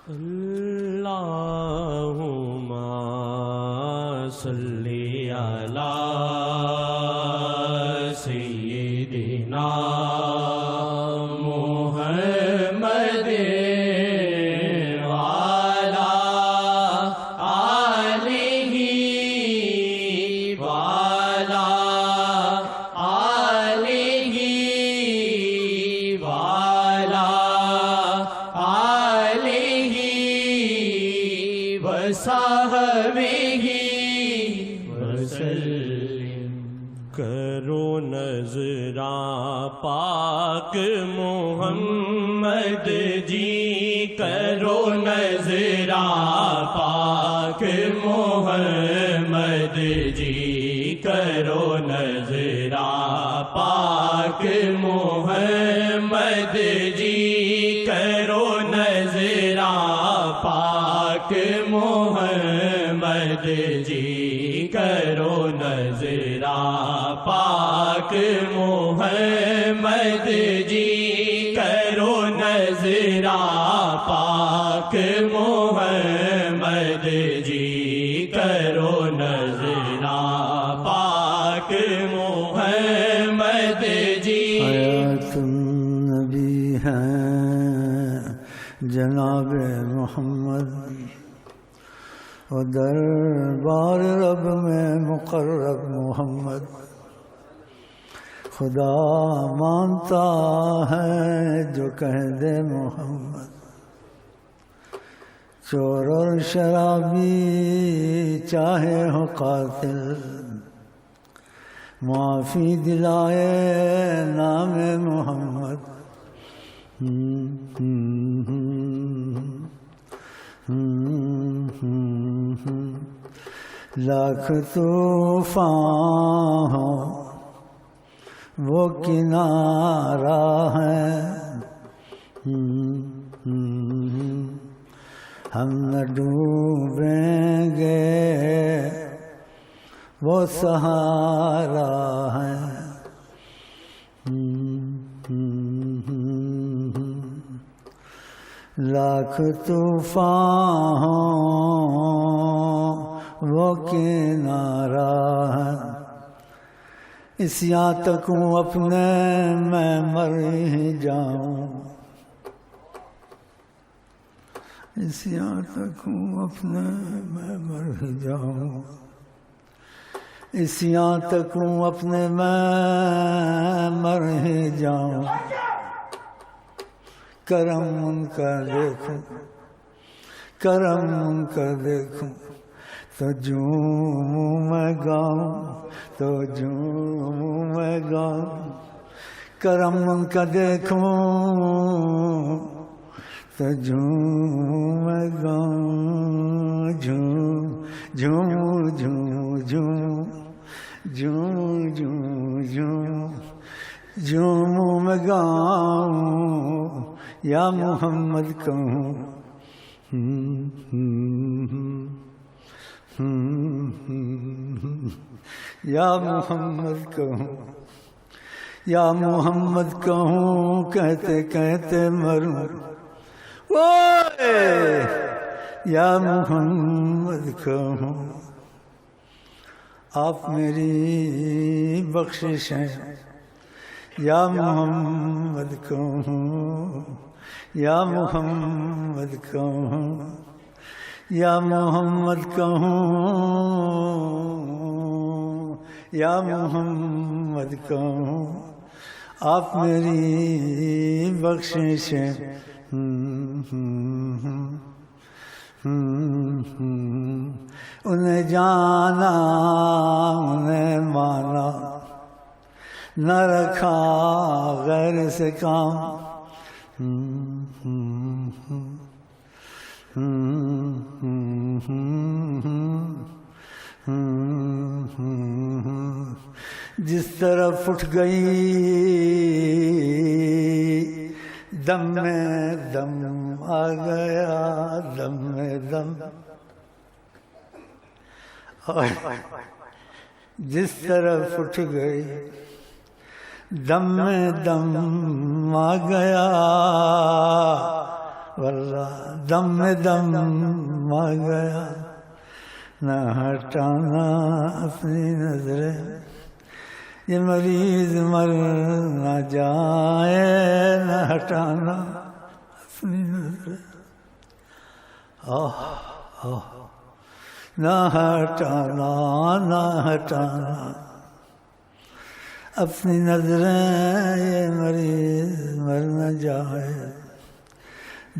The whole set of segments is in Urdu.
اللہم صلی علی سیدنا محمد وعلی آلہ وعلی آلہ وعلی آلہ وصحبہ وسلم۔ کرو نظراں پاک محمد جی، کرو نظراں پاک محمد جی، کرو نظراں پاک محمد جی، کرو نظراں پاک محمد جی، کرو نظراں پاک محمد جی، کرو نظراں پاک محمد جی، کرو نظراں پاک محمد جی۔ حیات النبی ہیں جناب محمد، و دربار رب میں مقرب محمد، خدا مانتا ہے جو کہہ دے محمد، چور اور شرابی چاہے ہو قاتل، معافی دلائے نام محمد۔ لاکھ طوفان ہو وہ کنارہ ہے، ہم نہ ڈوبیں گے وہ سہارا ہے۔ لاکھ طوفان وہ کنارہ ہے، اس یہاں تک ہوں اپنے میں مر ہی جاؤں، اس یہاں تک ہوں اپنے میں مر ہی جاؤں، اس یہاں تک ہوں اپنے میں مر ہی جاؤں، کرم ان کا دیکھوں، کرم ان کا دیکھوں، تو جوں میں گاؤں، تو جوں میں گاؤں، کرم ان کا دیکھوں تو جوں میں گاؤں، جوں جوں جوں جوں جوں جوں جوں جوں میں گاؤں، یا محمد کہوں، یا محمد کہوں، یا محمد کہوں، کہتے کہتے مروں، یا محمد کہوں۔ آپ میری بخشش ہیں، یا محمد کہوں، یا محمد کہوں، یا محمد کہوں، یا محمد کہوں، آپ میری بخشش ہیں۔ انہیں جانا انہیں مانا، نہ رکھا غیر سے کام، جس طرف اٹھ گئی دم میں دم آ گیا، دم میں دم، جس طرف اٹھ گئی دم میں دم آ گیا، واللہ دم میں دم آ گیا، نہ ہٹانا اپنی نظریں، یہ مریض مر نہ جائے، نہ ہٹانا اپنی نظریں، نہ ہٹانا، نہ ہٹانا اپنی نظریں، یہ مریض مر نہ جائے،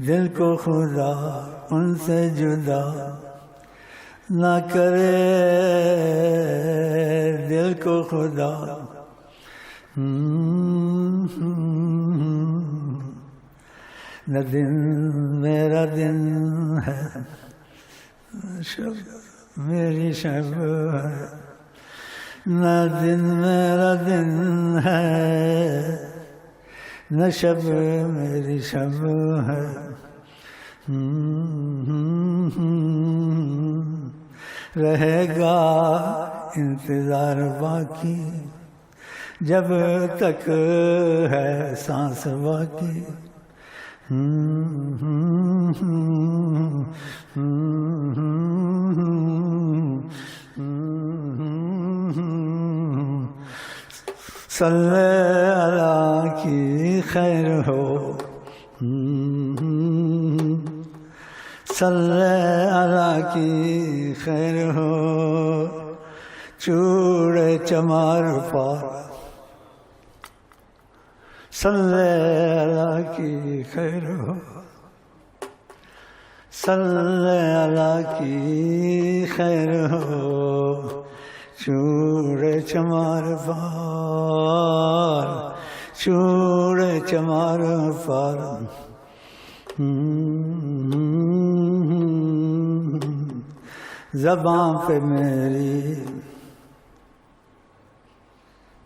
دل کو خدا ان سے جدا نہ کرے، دل کو خدا نہ دن میرا دن ہے، شب میری شب ہے، نہ دن میرا دن ہے، نہ شب میری شب ہے، رہے گا انتظار باقی جب تک ہے سانس باقی، صلی اللہ کی خیر ہو، صلی اللہ کی خیر ہو، چوڑے چمار پار، صلی اللہ کی خیر ہو، صلی اللہ کی خیر ہو، چوڑے چمار پار، چوڑے چمار پار، زباں پہ میری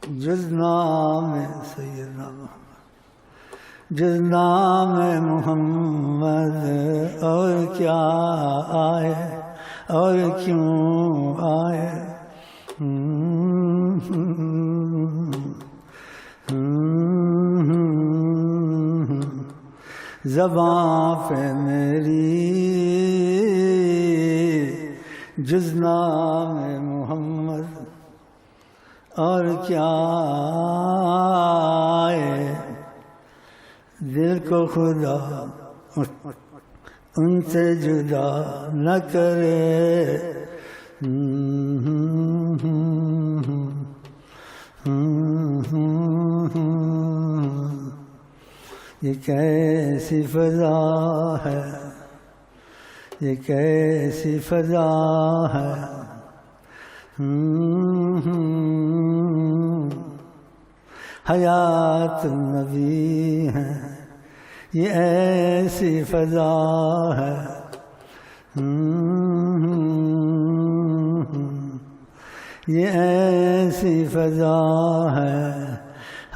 جز نام سیدنا محمد، جز نام محمد اور کیا آئے اور کیوں آئے، زباں پہ میری جز نام محمد اور کیا آئے، دل کو خدا ان سے جدا نہ کرے، یہ کیسی فضا ہے، یہ کیسی فضا ہے، حیات النبی ہے، یہ ایسی فضا ہے، یہ ایسی فضا ہے،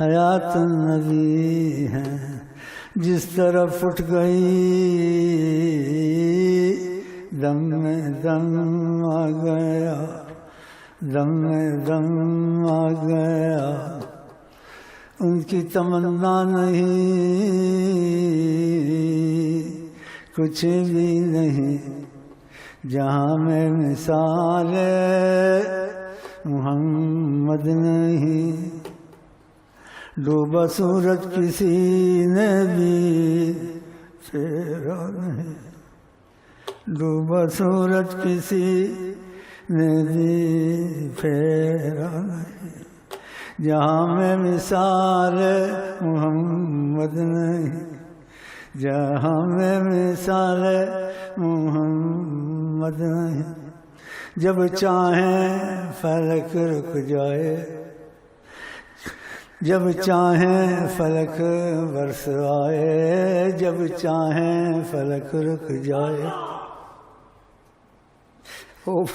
حیات النبی ہے، جس طرف اٹھ گئی دم میں دم آ گیا، دم میں دم آ گیا، ان کی تمنا نہیں کچھ بھی نہیں، جہاں میں مثال محمد نہیں، ڈوبا سورج کسی نے بھی پھیرا نہیں، ڈوبا سورج کسی نے بھی پھیرا نہیں، جہاں میں مثال محمد نہیں، جہاں میں مثال محمد نہیں، جب چاہیں فلک رک جائے، جب چاہیں فلک برس آئے، جب چاہیں فلک رک جائے، اوف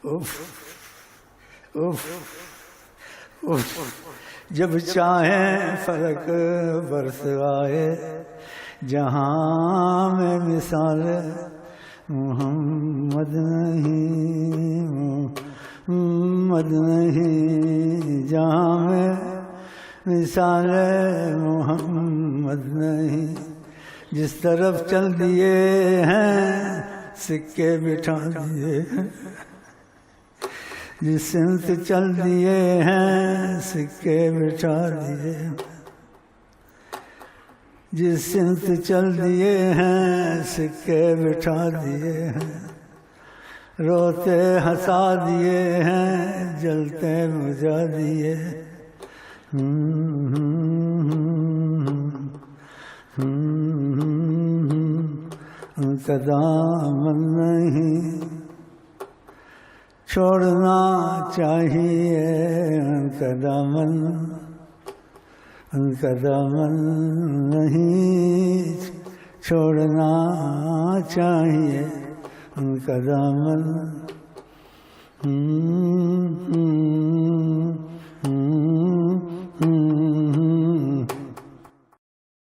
اوف اوف اوف، جب چاہیں فلک برس آئے، جہاں میں مثال محمد نہیں، محمد نہیں، جہاں میں مثال محمد نہیں، جس طرف چل دیے ہیں سکے بٹھا دیے ہیں، جس سمت چل دیے ہیں سکے بٹھا دیے ہیں، جس سمت چل دیے ہیں سکے بٹھا دیے ہیں، روتے ہنسا دیے ہیں جلتے بجھا دیے، ان کا دامن نہیں چھوڑنا چاہیے، ان کا دامن، ان کا دامن نہیں چھوڑنا چاہیے، ان کا دامن